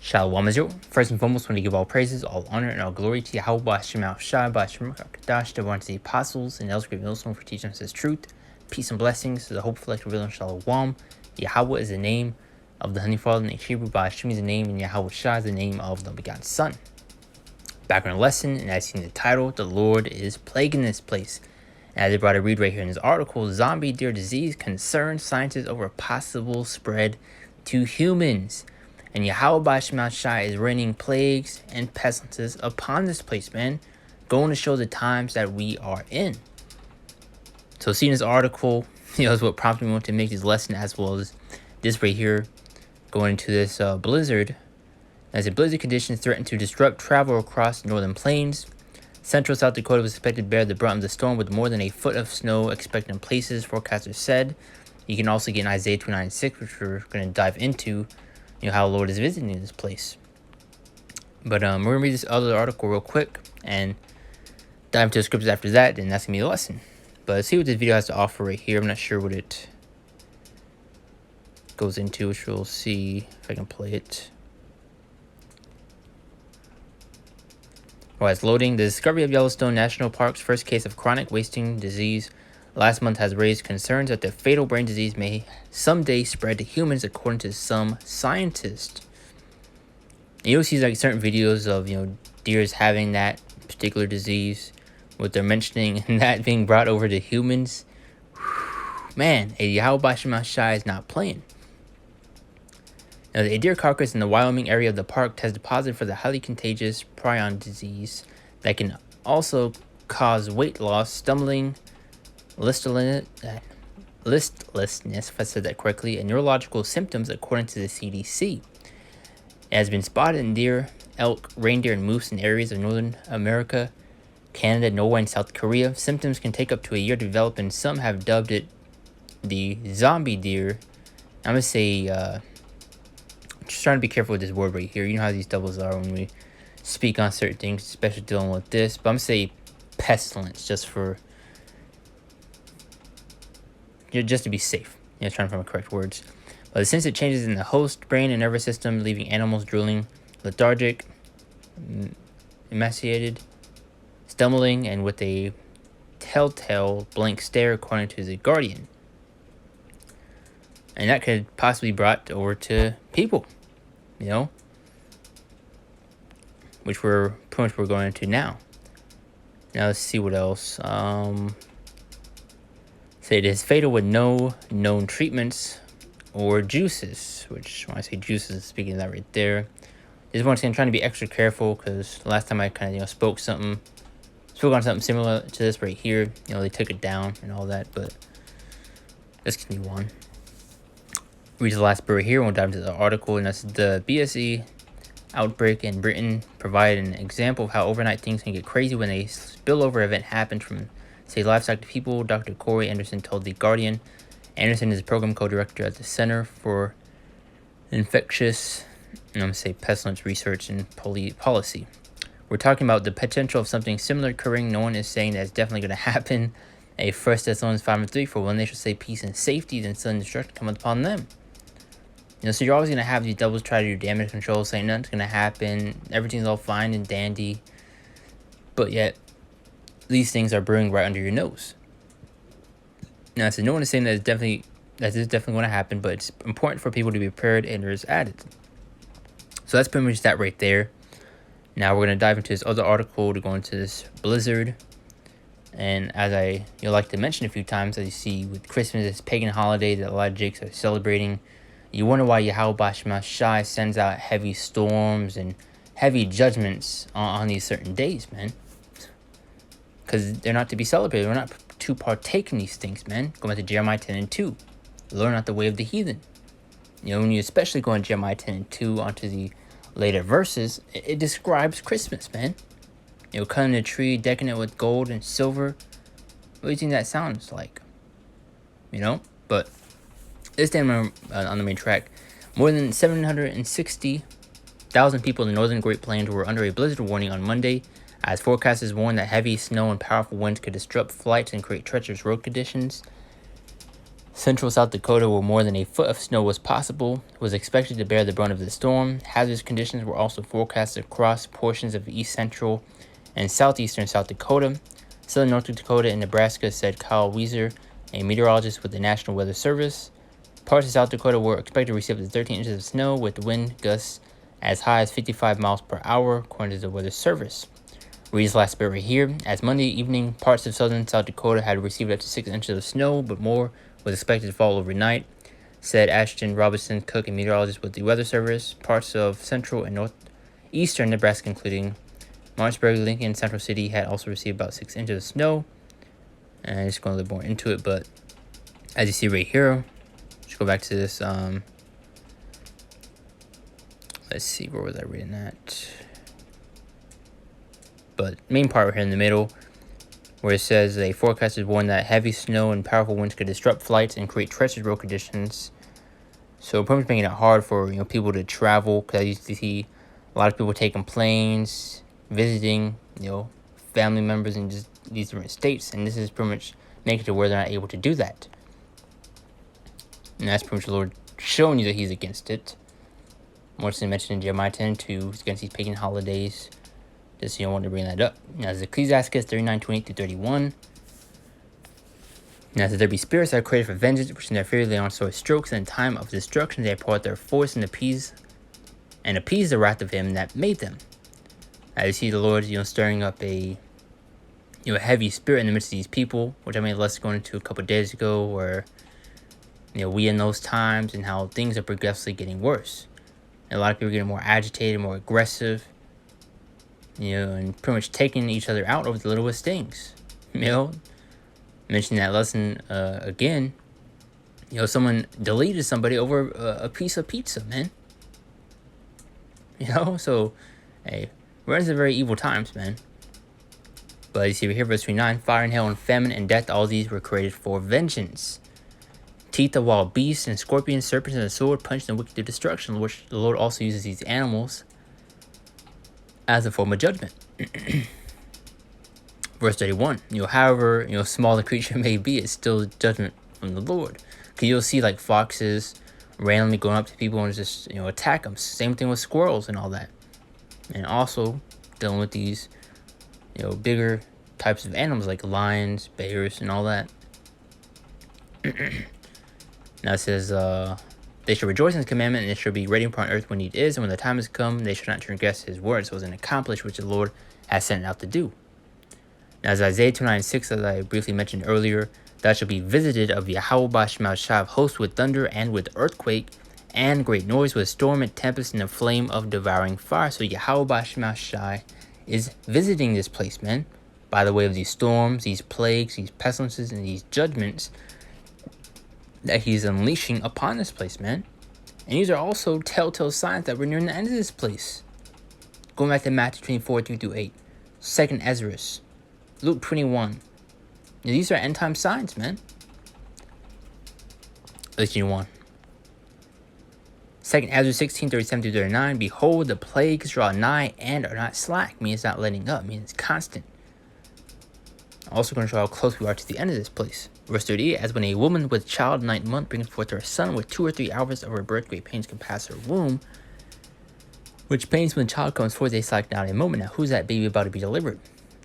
Shalom Israel. First and foremost, want to give all praises, all honor, and all glory to Yahweh B'Shem Shai B'Shem Kadash, the one to the apostles and elders, great millstone for teaching us His truth. Peace and blessings to the hopeful like revealed in Shalom. Yahweh is the name of the Honey Father, and Hebrew B'Shem is the name, and Yahweh Shai is the name of the begotten Son. Background lesson, and as seen the title, the Lord is plaguing this place. And as I brought a read right here in this article, zombie deer disease concerns scientists over possible spread to humans. And Yahweh B'Shem Shai is raining plagues and pestilences upon this place, man. Going to show the times that we are in. So seeing this article, is what prompted me to make this lesson, as well as this right here, going into this blizzard. As the blizzard conditions threaten to disrupt travel across the northern plains, central South Dakota was expected to bear the brunt of the storm with more than a foot of snow expected in places, forecasters said. You can also get in Isaiah 29:6, which we're going to dive into, how the Lord is visiting this place. But we're going to read this other article real quick and dive into the scriptures after that, and that's going to be the lesson. But let's see what this video has to offer right here. I'm not sure what it goes into, which we'll see if I can play it. While it's loading, the discovery of Yellowstone National Park's first case of chronic wasting disease last month has raised concerns that the fatal brain disease may someday spread to humans, according to some scientists. You'll see like certain videos of deers having that particular disease, what they're mentioning, and that being brought over to humans. Man, Yahweh B'Shem Shai is not playing. Now, the deer carcass in the Wyoming area of the park tested positive for the highly contagious prion disease that can also cause weight loss, stumbling, listlessness, if I said that correctly, and neurological symptoms, according to the CDC. It has been spotted in deer, elk, reindeer, and moose in areas of Northern America, Canada, Norway, and South Korea. Symptoms can take up to a year to develop, and some have dubbed it the zombie deer. I'm going to say, just trying to be careful with this word right here. You know how these doubles are when we speak on certain things, especially dealing with this. But I'm going to say pestilence, just to be safe. Trying to find the correct words. But since it changes in the host brain and nervous system, leaving animals drooling, lethargic, emaciated, stumbling, and with a telltale blank stare, according to The Guardian. And that could possibly be brought over to people, which we're going into now. Now let's see what else. Say it is fatal with no known treatments or juices, which when I say juices, speaking of that right there. This one's trying to be extra careful, because last time I kind of spoke on something similar to this right here. They took it down and all that, but let's continue on. Read the last bit here. We'll dive into the article, and that's the BSE outbreak in Britain provided an example of how overnight things can get crazy when a spillover event happens from, say, livestock to people. Dr. Corey Anderson told The Guardian. Anderson is program co-director at the Center for Infectious, pestilence research and policy. We're talking about the potential of something similar occurring. No one is saying that it's definitely going to happen. A 1 Thessalonians 5:3, for when they shall say peace and safety, then sudden destruction cometh upon them. So you're always going to have these doubles try to do damage control, saying nothing's going to happen, everything's all fine and dandy, but yet these things are brewing right under your nose. Now, so no one is saying that this is definitely going to happen, but it's important for people to be prepared, and there's added. So that's pretty much that right there. Now we're going to dive into this other article to go into this blizzard. And as I like to mention a few times, as you see with Christmas, this pagan holiday that a lot of Jakes are celebrating, you wonder why Yahweh B'Shem Shai sends out heavy storms and heavy judgments on these certain days, man. Because they're not to be celebrated. We're not to partake in these things, man. Going to Jeremiah 10:2. Learn not the way of the heathen. When you especially go in Jeremiah 10:2 onto the later verses, it describes Christmas, man. Cutting a tree, decking it with gold and silver. What do you think that sounds like? But this time on the main track, more than 760,000 people in the northern Great Plains were under a blizzard warning on Monday, as forecasters warned that heavy snow and powerful winds could disrupt flights and create treacherous road conditions. Central South Dakota, where more than a foot of snow was possible, was expected to bear the brunt of the storm. Hazardous conditions were also forecasted across portions of east central and southeastern South Dakota. Southern North Dakota and Nebraska, said Kyle Weiser, a meteorologist with the National Weather Service. Parts of South Dakota were expected to receive up to 13 inches of snow, with wind gusts as high as 55 miles per hour, according to the Weather Service. Read this last bit right here. As Monday evening, parts of southern South Dakota had received up to 6 inches of snow, but more was expected to fall overnight, said Ashton Robinson Cook, a meteorologist with the Weather Service. Parts of central and northeastern Nebraska, including Martinsburg, Lincoln, and Central City, had also received about 6 inches of snow. And I'm just going a little more into it, but as you see right here, let's go back to this. Let's see, where was I reading that? But main part right here in the middle, where it says a forecast is warned that heavy snow and powerful winds could disrupt flights and create treacherous road conditions. So pretty much making it hard for people to travel, because I used to see a lot of people taking planes, visiting family members in just these different states, and this is pretty much making it to where they're not able to do that. And that's pretty much the Lord showing you that He's against it. More than mentioned in Jeremiah 10:2, He's against these pagan holidays. Just want to bring that up. Now, as Ecclesiastes 39:28-31. Now, says there be spirits that are created for vengeance, which in their fury lay on sore strokes, and in time of destruction they pour out their force and appease the wrath of him that made them. As you see the Lord, stirring up a heavy spirit in the midst of these people, which I made a lesson going into a couple of days ago, where we in those times and how things are progressively getting worse. And a lot of people are getting more agitated, more aggressive, and pretty much taking each other out over the littlest things. Mentioning that lesson again. Someone deleted somebody over a piece of pizza, man. So, hey, we're in some very evil times, man. But you see over here, verse 29, fire and hail and famine and death, all these were created for vengeance. Teeth of wild beasts and scorpions, serpents, and a sword punched the wicked to destruction, which the Lord also uses these animals as a form of judgment. Verse 31, however, small the creature may be, it's still judgment from the Lord. Because you'll see like foxes randomly going up to people and just, attack them. Same thing with squirrels and all that. And also dealing with these, bigger types of animals like lions, bears, and all that. Now it says, they shall rejoice in his commandment, and it shall be ready upon earth when need is, and when the time is come, they shall not transgress his word. So it's an accomplish which the Lord has sent out to do. Now, as Isaiah 29:6, as I briefly mentioned earlier, thou shalt be visited of Yahweh Bashmal Shah of hosts with thunder and with earthquake and great noise, with storm and tempest and a flame of devouring fire. So Yahweh Bashmal Shah is visiting this place, man, by the way of these storms, these plagues, these pestilences, and these judgments that he's unleashing upon this place, man. And these are also telltale signs that we're nearing the end of this place. Going back to Matthew 24:3-8, 2nd Ezra, Luke 21. Now, these are end time signs, man. Let's do one. 2nd Ezra 16:37-39. Behold, the plagues draw nigh and are not slack. Means not letting up. Means it's constant. Also going to show how close we are to the end of this place. Verse 38, as when a woman with child 9th month brings forth her son, with 2 or 3 hours of her birth, great pains can pass her womb. Which pains when the child comes forth, they slack not a moment. Now, who's that baby about to be delivered?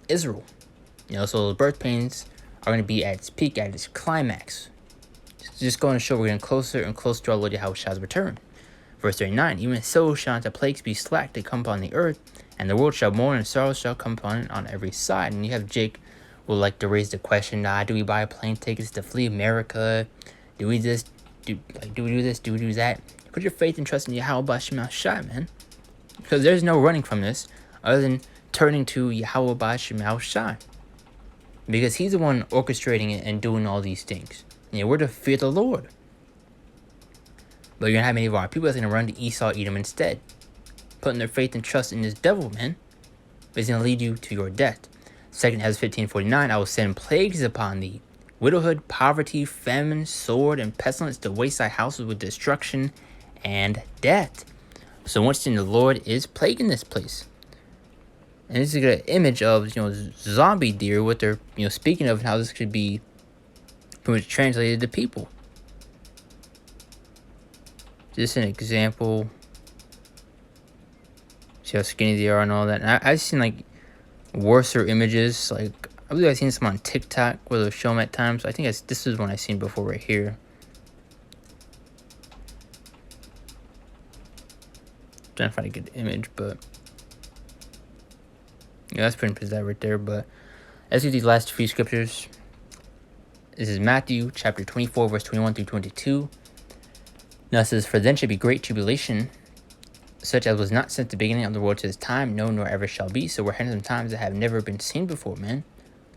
Israel. So the birth pains are going to be at its peak, at its climax. It's just going to show we're getting closer and closer to our Lord Yahweh's return. Verse 39, even so shall not the plagues be slack to come upon the earth, and the world shall mourn, and sorrow shall come upon it on every side. And you have Jake will like to raise the question, do we buy plane tickets to flee America? Do we do this? Do we do that? Put your faith and trust in Yahweh Bashim Shai, man. Because there's no running from this other than turning to Yahweh Bashim Shai. Because he's the one orchestrating it and doing all these things. We're to fear the Lord. But you're going to have many of our people that's going to run to Esau, Edom instead. Putting their faith and trust in this devil, man. But it's going to lead you to your death. 2nd Ezra 15:49, I will send plagues upon thee, widowhood, poverty, famine, sword, and pestilence to waste thy houses with destruction and death. So once again, the Lord is plaguing this place. And this is an image of, zombie deer, what they're, speaking of, and how this could be pretty much translated to people. Just an example. See how skinny they are and all that. And I've seen like worser images. Like I believe I've seen some on TikTok where they'll show them at times. I think this is one I've seen before right here. Trying to find a good image, but yeah, that's pretty bizarre right there. But let's get these last few scriptures. This is Matthew chapter 24, verse 21 through 22. Now it says, "For then shall be great tribulation, such as was not since the beginning of the world to this time, no, nor ever shall be." So we're heading some times that have never been seen before, man.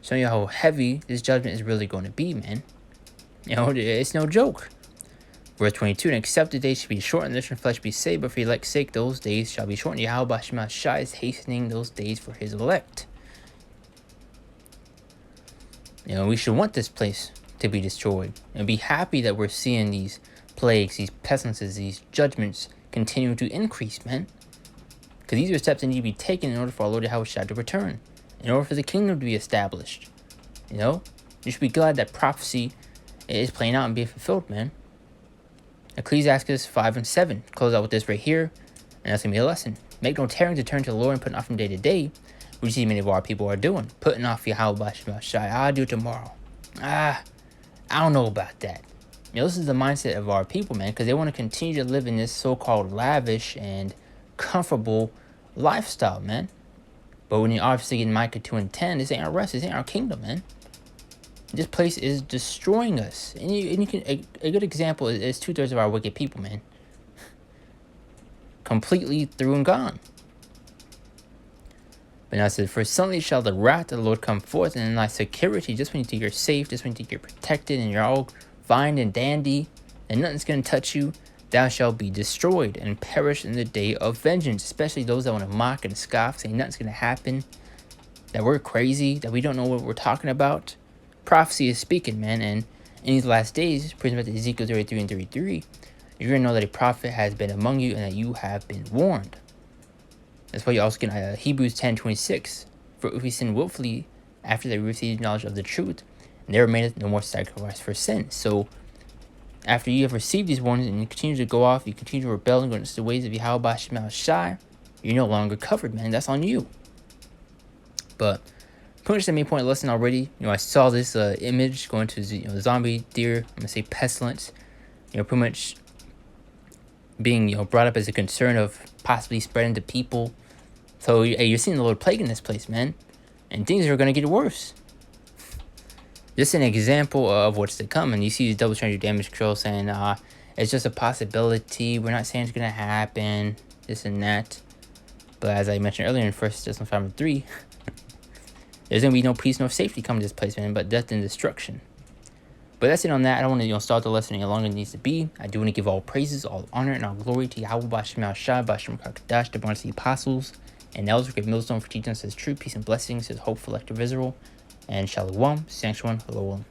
Showing you how heavy this judgment is really going to be, man. You know, it's no joke. Verse 22, "And except the days shall be shortened, the flesh be saved, but for elect's sake those days shall be shortened." Yahweh Shema Shai is hastening those days for his elect. You know, we should want this place to be destroyed and be happy that we're seeing these plagues, these pestilences, these judgments continue to increase, man. Because these are steps that need to be taken in order for our Lord Yahweh Shai to return, in order for the kingdom to be established. You know, you should be glad that prophecy is playing out and being fulfilled, man. Ecclesiastes 5 and 7. Close out with this right here, and that's going to be a lesson. "Make no tarrying to turn to the Lord and putting off from day to day," which you see many of our people are doing. Putting off Yahweh Shai. I'll do it tomorrow. I don't know about that. You know, this is the mindset of our people, man, because they want to continue to live in this so-called lavish and comfortable lifestyle, man. But when you obviously get in Micah 2 and 10, this ain't our rest, this ain't our kingdom, man. This place is destroying us. And you can a good example is 2/3 of our wicked people, man. Completely through and gone. But now it says, "For suddenly shall the wrath of the Lord come forth, and in thy security," just when you think you're safe, just when you think you're protected, and you're all fine and dandy, and nothing's going to touch you, "thou shalt be destroyed and perish in the day of vengeance." Especially those that want to mock and scoff, saying nothing's going to happen, that we're crazy, that we don't know what we're talking about. Prophecy is speaking, man, and in these last days, pretty much Ezekiel 33 and 33, you're going to know that a prophet has been among you and that you have been warned. That's why you also get Hebrews 10:26. "For if we sin willfully after they received knowledge of the truth, there remaineth no more sacrifice for sin." So after you have received these warnings and you continue to go off, you continue to rebel and go into the ways of Yahweh Shema Shai, you're no longer covered, man. That's on you. But pretty much the main point of the lesson already. You know, I saw this image going to zombie deer. I'm gonna say pestilence. You know, pretty much being brought up as a concern of possibly spreading to people. So hey, you're seeing the Lord plague in this place, man, and things are gonna get worse. Just an example of what's to come, and you see the double stranded damage control saying, "It's just a possibility. We're not saying it's gonna happen. This and that." But as I mentioned earlier in 1 Thessalonians 5:3. There's going to be no peace nor safety coming to this place, man, but death and destruction. But that's it on that. I don't want to start the lesson any longer than it needs to be. I do want to give all praises, all honor, and all glory to Yahweh Bashim Shai, Bashim Kakadash, the Barnes of the Apostles, and Elders, Great Millstone for teaching us his truth, peace, and blessings, his hope for elective Israel, and Shalom, Sanctuary, hello.